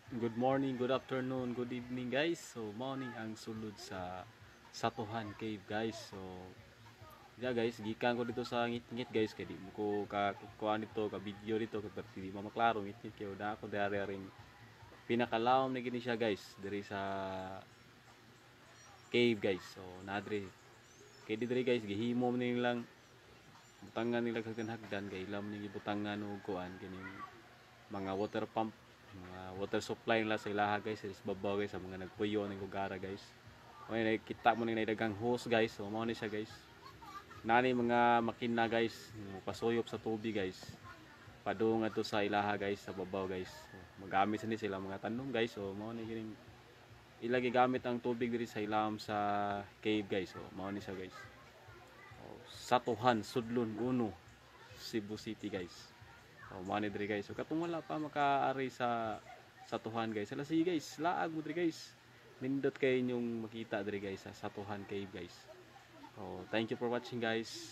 Good morning, good afternoon, good evening guys. So morning ang sulod sa Satuhan Cave guys. So yeah guys, gikan ko dito sa ngit-ngit guys kay di mo ko kuan dito ka video dito kay perti di mo maklaro ngit-ngit kay da ako dari ring pinakalawom na gini siya guys diri sa cave guys. So nadre kay diri guys gihimo man nilang butangan nila hagdan kay ilam ni butangan og kuan kining mga water pump, mga water supply nila sa ilaha guys, sa babaw guys, sa mga nagpuyo ng gugara guys. Okay, nakikita mo nang naidagang hose guys, so mo ni siya guys. Nani mga makina guys, pasuyop sa tubig guys. Padung ato sa ilaha guys, sa babaw guys. So, magamit sa ni sila mga tanong guys, so mo ni gining ilagi gamit ang tubig diri sa ilam sa cave guys, so mo ni siya guys. Oh, Satuhan, Sudlon, Uno, Cebu City guys. Oh, money diri guys. So katong wala pa makaari sa Tuhan guys. Sala sige guys, laag mo diri guys. Nindot kay inyong makita diri guys sa Satuhan Cave guys. Oh, thank you for watching guys.